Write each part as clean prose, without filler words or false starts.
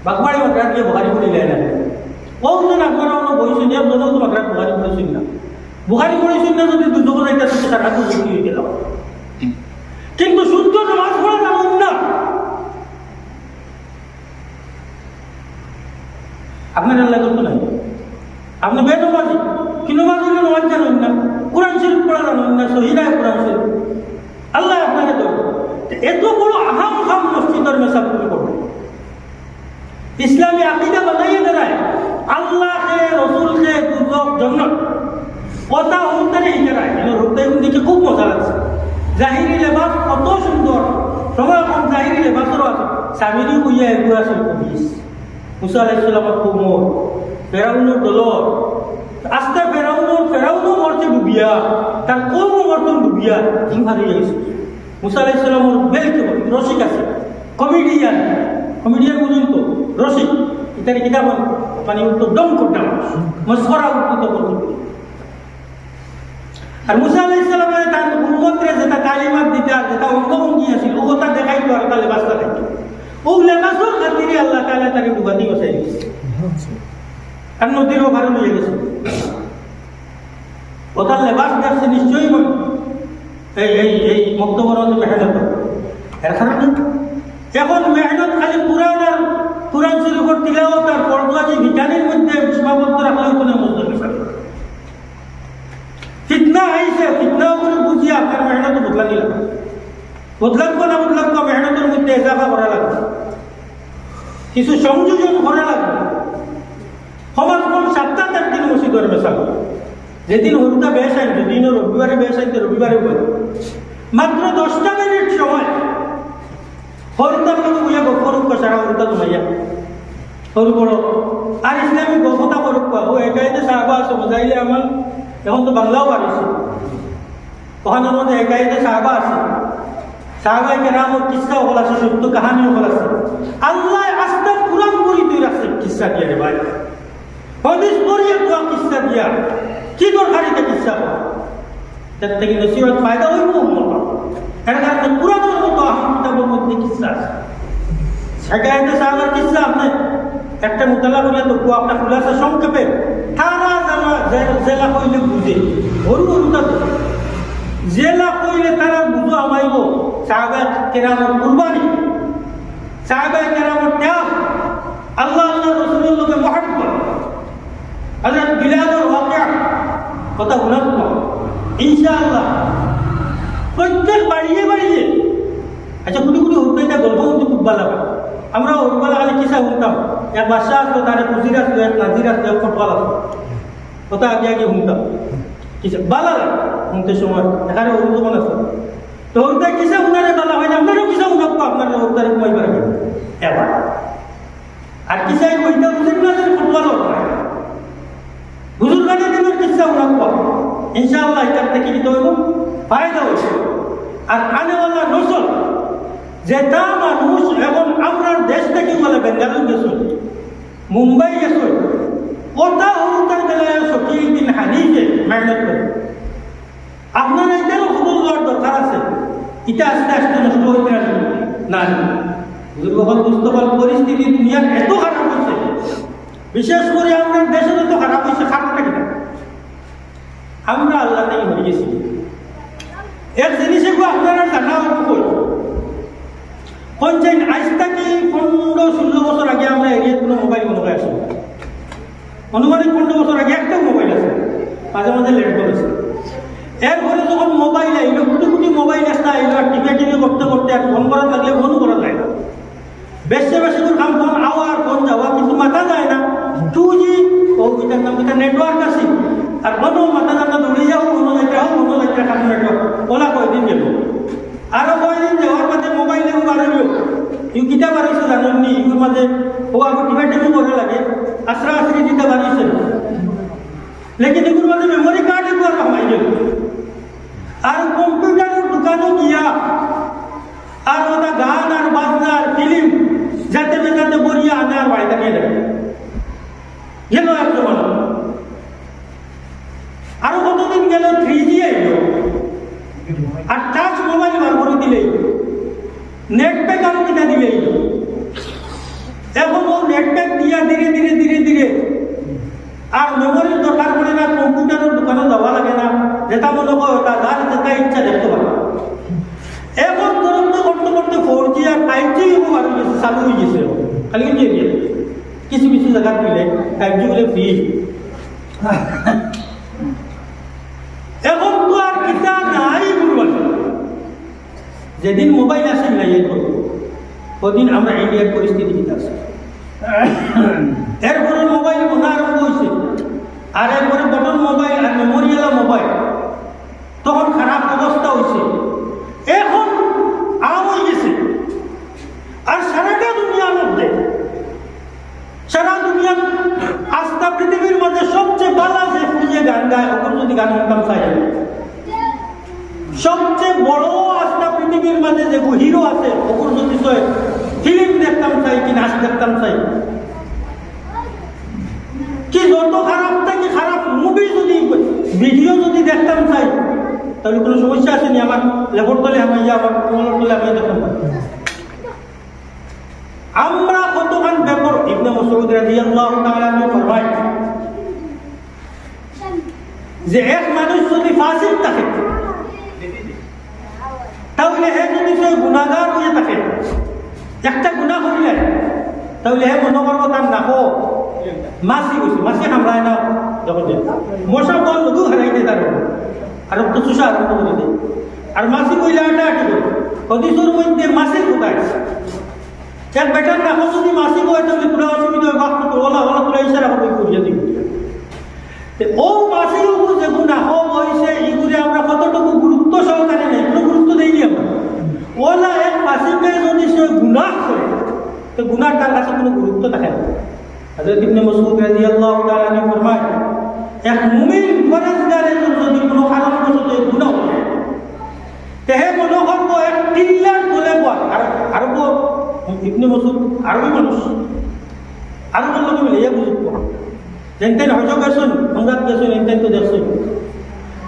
বাগমারি মাকড়া দিয়ে বুখারি পড়ি যায় না কতজন আপনারা অন্য বইছেন একজনও তো মাকড়া বুখারি পড়েছেন না বুখারি পড়েছেন না যদি দুজন একটা সাথে সারা ভর্তি হয়ে গেল কিন্তু শুদ্ধ নামাজ পড়া জানুন না আপনার আল্লাহ করতো নাই আপনি বেনমাজি কি নামাজ হইলে নামাজ জানুন না কোরআন শরীফ পড়া জানুন না সহিদায় কোরআন শরীফ আল্লাহ আপনাকে দেব এত বড় আহাম খাম মসজিদের মেসাব তুমি করবেন ইসলামী আকিদা বানাইয়ে দাঁড়ায় আল্লাহকে রসুলকে দুজক জন্নত কথা উত্তরে দাঁড়ায় দিকে খুব মজা লাগছে জাহিরি লেবাস কত সুন্দর সময় এখন জাহিরি লেবাসেরও আছে স্বামীরই কইয়া এগুলো আছে কবিস মুসা আলাইসালামের কোমর ফেরাউনের দলর আস্তে ফেরাউনও মরছে ডুবিয়া তার কমও মরতেন ডুবিয়া হিং হারিয়ে গেছে মুসা আলাইসালামের বেলকে রসিক আছে কমেডিয়ান বুঝুন তো রসিক ইত্যাদি কিতাব মানে উত্তর দম করতাম মশকরা উত্তর করতেন আর মুসা আলাইসালামের তার উম্মতরে যেটা তালিমাত দিতে আর যেটা অঙ্গভঙ্গি আছিল ওটা দেখাইতো আর তার লেবাসটা থাকতো ও লেবাসর খাতিরে আল্লাহ তাআলা তাকে ডুবানি বসাই দিয়েছে আর নদীর ওপারে নিয়ে গেছে ওটার লেবাস দেখছে নিশ্চয়ই এই মক্তবর মেহনত এর কারণে এখন মেহনত খালি পুরাণ শরীফের তিলাওয়াত আর পরদুয়াজি ভিটামিনের মধ্যে সীমাবদ্ধ রাখা হইতো না মুসলিম ফিতনা আইছে ফিতনাও করে বুঝিয়ে আপনার মেহনত বদলানি লাগবে বদলাব না মেহনতের মধ্যে এজাফা করা লাগবে কিছু সংযোজন করা লাগবে সমাজ কোন সপ্তাহ 4 দিন মসজিদের মেশা যেদিন হরুতা বেশ আইন যেদিন রবিবারে বেশ আইনতে রবিবারে বলে মাত্র 10টা মিনিট সময় হরুতার লোক বুঝে গল্প সারা হরুতা তোমাইয়া সরু বড় আর ইসলামী গল্পতা করুক পাবো একাইতে সাহাবা আছে বোঝাইলে আমার এখন তো বাংলাও পারিছে ওখানের মধ্যে একাইতে সাহাবা আছে সাহাবাই কেরামর কিসসাও বলা আছে সত্য কাহানিও বলা আছে আল্লাহ আস্তে কুরআন পড়ি তুই রাখছে কিসসা দিয়ে রে ভাই হাদিস পড়িয়ে কোয়া কিসসা দিয়া কি দরকারিতে কিসসা তার থেকে নসিহত ফায়দা হইব এর কারণে কুরআনের মতো আহম কিতাবের মধ্যে কিসসা আছে সেখানে সাহাবার কিসসা আপনি একটা মুতালা করলে তো আপনার খুলাসা সংক্ষেপে তারা জানা জেলা কইলে বুঝে হরুতা জেলা কইলে তারা বুঝো আমাইব সাহাবা কেরামের কুরবানি সাহাবা কেরামের ত্যাগ আল্লাহ রসুলের লোকে মহব্বত হযরত বিলালের ওয়াকিয়া কথা উনাত ইনশাআল্লাহ প্রত্যেক বাড়িয়ে আচ্ছা কোটি হুরবাইটা গল্প কিন্তু খুব ভালো লাগে আমরা হুরবালা খালি কিসা শুনতাম এক বাদশা আসতো তার কুজির আসতো এক নাজির আসতো এক ফটওয়াল আসতো কথা আগে শুনতাম কিসা ভালো লাগে শুনতে সময় এখানে উর্দুমান আছে তো হুরদা কিসা উনারে ভালো হয় না আপনারও কিসা উনাক আপনার হুরদারে কমাই পারবেন এবার আর কিসাই কইতা বুঝেন না যে ফটওয়াল হুজুর গানে দিনের কিসা উনাক ইনশাআল্লাহ এটার থেকে কি হইব ফায়দা হইছে আর আনেওয়ালা নসল যেটা মানুষ এখন আমরা দেশ থেকে বলে বেঙ্গালুরু গেছো মুম্বাই গেছো ওটা হরুতার বেলায় শকিউদ্দিন হানিফে মেহনত করে আপনার এটারও খবর লওয়ার দরকার আছে এটা আস্তে আস্তে নষ্ট হইতে না যুগল পুস্তকল পরিস্থিতি দুনিয়ার এত খারাপ হচ্ছে বিশেষ করে আমাদের দেশের তো খারাপ হয়েছে খারাপটা কিনা আমরা আল্লাহ থেকে হয়ে গেছি এক জিনিসে আপনারা জানা হবো পঞ্চায়েত আজ থেকে 15-16 বছর আগে আমরা এরিয়ার কোনো মোবাইল মনে হয় আসি অনুমানিক 15 বছর আগে একটা মোবাইল আছে মাঝে মাঝে লেট করেছে এরপরে যখন মোবাইল আইলো কোটি মোবাইল আসতে আইলো আর টিপে করতে করতে আর ফোন করা লাগলে ফোনও করা যায় না বেশি করে কাম ফোন আওয়ার ফোন যাওয়া কিন্তু মাথা যায় না 2G ও এটার নাম এটা নেটওয়ার্ক আছে আর কোনো মাথা জানা দৌড়ে যাও কোনো একটা কাম নেটওয়ার্ক ওলা কয়দিন গেল আরো কয়দিন যাওয়ার মাঝে মোবাইলে বাড়াইলো ইউ কিতা বাড়াইছে জানেননি ইউর মাঝে ও আগে টিপে করে লাগে আশ্রি দিতে বাড়িয়েছে লেকিন এগুলোর মাঝে মেমোরি কার্ড এগুলো রাখাই গেল আর কম্পিউটারের দোকানও গিয়া আর ওটা গান আর বাজনা আর ফিল্ম যাতে বেজাতে বরিয়া আনে আর বাড়িতে নিয়ে যাবে গেল এক জমানো আরো কতদিন গেল 3G আইল আর টাচ মোবাইল বার করে দিলেই নেট প্যাক আরো কিনা দিলেই এখন ও নেটপ্যাক দিয়া ধীরে ধীরে ধীরে ধীরে আর মেমোরির দরকার পড়ে না, কম্পিউটারের দোকানে যাওয়া লাগে না, যেটা মনে হয় যার যেটা ইচ্ছা দেখতে পারে। এখন করতে করতে করতে 4G আর 5G চালু হয়ে গেছে, খালি কিছু কিছু জায়গা মিলে 5G বলে ফ্রি। এখন তো আর কিতা নাই বলবেন, যেদিন মোবাইল আসেন নাই ওদিন আমরা ইন্ডিয়ার পরিস্থিতি কিতা আছে। এরপরে মোবাইল বোনা আরম্ভ হয়েছে, আর এরপরে বটন মোবাইল আর মেমোরিয়াল মোবাইল, তখন খারাপ অবস্থা হয়েছে। এখন আম হয়ে গেছে। আর সারাটা দুনিয়ার মধ্যে, সারা দুনিয়ার আস্থা পৃথিবীর মধ্যে সবচেয়ে ভালো যে ফুলিয়ে গান গায়, ওখানে যদি গান শুনতাম চাই, সবচেয়ে বড় আস্থা পৃথিবীর মাঝে যে হিরো আছে, ওখানে যদি ফিল্ম দেখতাম চাই কি নাচ দেখতাম চাই, কি যত খারাপ থেকে খারাপ মুভি যদি ভিডিও যদি দেখতাম চাই, তাহলে কোনো সমস্যা আসেনি। আমার লেবর তলে হামাইয়া, আমার কোমলের তলে হামাইয়া দেখতাম। আমরা কতখান ব্যাপার ইবনে মাসউদ রাদিয়াল্লাহু তাআলা আনহু ফরমায় যে এক মানুষ যদি ফাসিক থাকে, তাহলে হে যদি সে গুনাহগার হয়ে থাকে, একটা গুনাহ করিলে, তাহলে হে মনে করবো তার নাকো মাছি গেছে, মাছি কামড়ায় না, যখন মশা বল লঘু হারাই দেয় তার, আর তো চুষা আরম্ভ করে দেয়। আর মাছি কইলে আটা আটি করে হদিসের মধ্যে মাছির কোথায় এক বেটার নাকো যদি মাছি কয়, তাহলে পুরো অসুবিধা হয়, বাক্য ওলা ওলা তোরা ইশারা করবে করিয়া দিবে। ও মাছির উপর যে গুনাহ হয়েছে, এগুলি আমরা কতটুকু গুরুত্ব সহকারে নেই, কোনো গুরুত্ব দেইনি আমরা। ওলা এক মাছিকে যদি সে গুনাহ করে, তো গুনাহ তার কাছে কোনো গুরুত্ব থাকে না। হযরত ইবনে মাসউদ রাদিয়াল্লাহু তাআলা আনহু ফরমায়, এক মুমিন পরহেজগারের যদি কোনো কারণবশত গুনাহ হয়, তেহে মনে করবো এক টিল্লার বলে বল। আর আরব ইবনে মাসউদ আরবি মানুষ, আরবের লোক মিলে এ বুঝবো যেনতেন হয়তো গেছেন, আমরা গেছেন, এনতেন তো দেখছেন,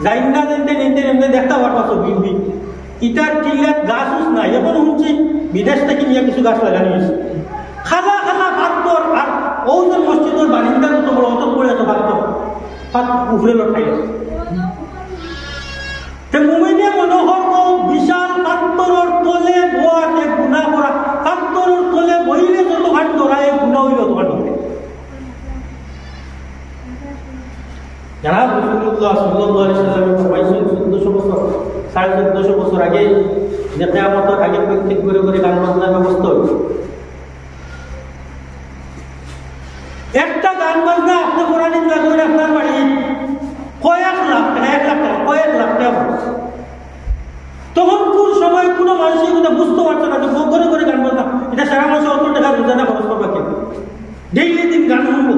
যাই না যেনতেন এনতেন এমনি দেখতে পারছো বিলবি ইটার টিল্লার গাছ উস নাই। এখন শুনছি বিদেশ থেকে নিয়ে কিছু গাছ লাগানো হয়েছে, খালা খালা পাত্তর। আর ও যে মসজিদের বারিন্দার মতো বড় অত করে এত পাত্তর উফরে লটাই মুমিনে মনে করব বিশাল পাত্তরের তলে বোয়াতে গুনাহ করা, পাত্তরের তলে বইলে যত ঘাট ধরায় গুনাহ হইল তত ঘাট। যারা রাসূলুল্লাহ সাল্লাল্লাহু আলাইহি ওয়াসাল্লাম ফরমাইছেন 1400 বছর 1450 বছর আগে যে কিয়ামতের আগে প্রত্যেক ঘরে ঘরে গান বাজনার ব্যবস্থা হবে। একটা গান বাজনা আপনি কোরআনে ধরে আপনার বাড়ি কয়েক লাখ টাকা, 1 লাখ টাকা, কয়েক লাখ টাকা। তখন কোন সময় কোনো মানুষের কথা বুঝতে পারছে না যে ঘরে ঘরে গান বাজনা, এটা সারা মাসে অত টাকা রোজানা খরচ করবা কেন? ডেইলি দিন গান শুনবো,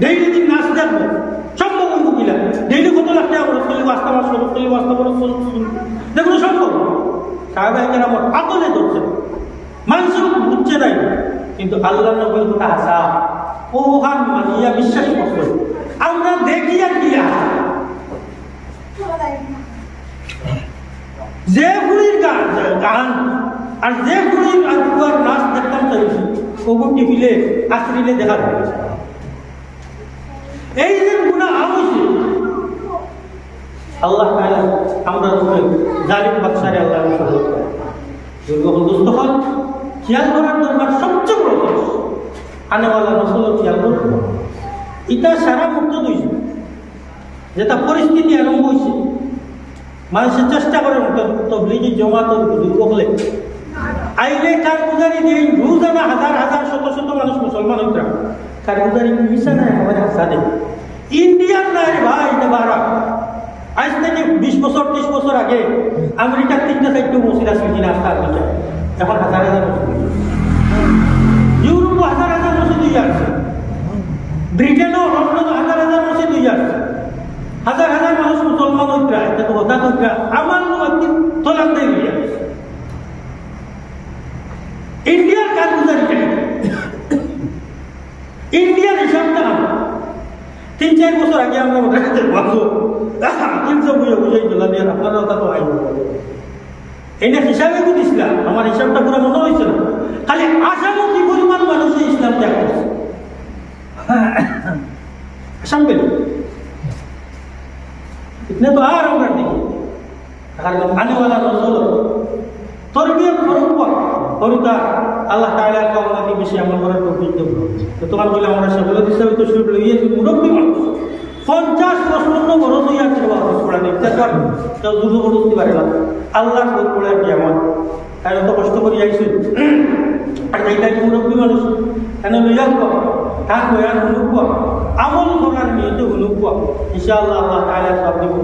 ডেইলি দিন নাচ দেখবো, সম্ভব হইব কিনা? ডেইলি কত লাখ টাকা খরচ করলে আস্তা মাস খরচ করলে আস্তা খরচ দেখুন সম্ভব। সাহাবায়ে আমার আকলে ধরছে, মানুষের বুঝছে নাই, কিন্তু আল্লাহ নবীর কথা হাসা ওখান মানিয়া বিশ্বাস করছে। আমরা দেখি আর কি যে ফুরির গান আর যে ফুরির আর নাচ দেখতাম চাইছি, ওগুলো টিভিলে আসরিলে দেখা যায়। এই যে গুনাহ হইছে, আল্লাহ তাআলা আমরা জালিম বাদশারে আল্লাহ সহযোগ করে। দুর্গবন্ধুস্থ হল খেয়াল করার দরকার সবচেয়ে বড় জিনিস, আনেওয়ালা নসল খেয়াল করতে। এটা সারা মুক্ত হয়েছে, যেটা পরিস্থিতি আরম্ভ হয়েছে, মানুষের চেষ্টা করে তবলিগি জমাত দুর্গ হলে আইলে কারগুজারি দিয়ে রোজানা হাজার হাজার শত শত মানুষ মুসলমান হইতে কারগুজারি মিশা নাই আমাদের হাসা দেয়। ইন্ডিয়ান নাই ভাই, এটা ভারত। আজ থেকে 20 বছর 30 বছর আগে আমেরিকার 3-4টা মসজিদ আছে কিনা আস্তা আছে, এখন হাজার হাজার মসজিদ। ইউরোপও হাজার হাজার মসজিদ হয়ে আসছে, ব্রিটেনও লন্ডনও হাজার হাজার মসজিদ হয়ে আসছে, হাজার হাজার মানুষ মুসলমান হইতে এটা তো হঠাৎ হইতে আমার একদিন তোলার দেয় হয়ে যাচ্ছে। ইন্ডিয়ার কারগুজারি ইন্ডিয়ার হিসাবটা 3-4 বছর আগে আমরা ভাবছো 300 বুঝে বুঝেই চলাম, আপনারা তা তো আইব এটা হিসাবে দিছিলাম, আমার হিসাবটা পুরো মনে হয়েছে না। খালি আসামও কি পরিমাণ মানুষের ইসলাম ত্যাগ করছে, আসাম পেল इतने तो आ रहा हूँ आने वाला रसूल तरबियत करूता আল্লাহ তাআলা কাউকে বেশি আমল করার তৌফিক দেব। তো তোমার বলে আমরা সেগুলো দিতে তো শুরু লইয়ে মুরব্বী মানুষ 50 বছর হইয়া ছিল পড়া দেখতে তো দুটো বড় দিতে পারে না। আল্লাহ পড়ে কি আমার তাই তো কষ্ট করে আইছি আর এইটা কি মুরব্বী মানুষ কেন লইয়া কাজ হইয়া নুক আমল করার নিয়তে নুক ইনশাআল্লাহ আল্লাহ তাআলা সব দিব।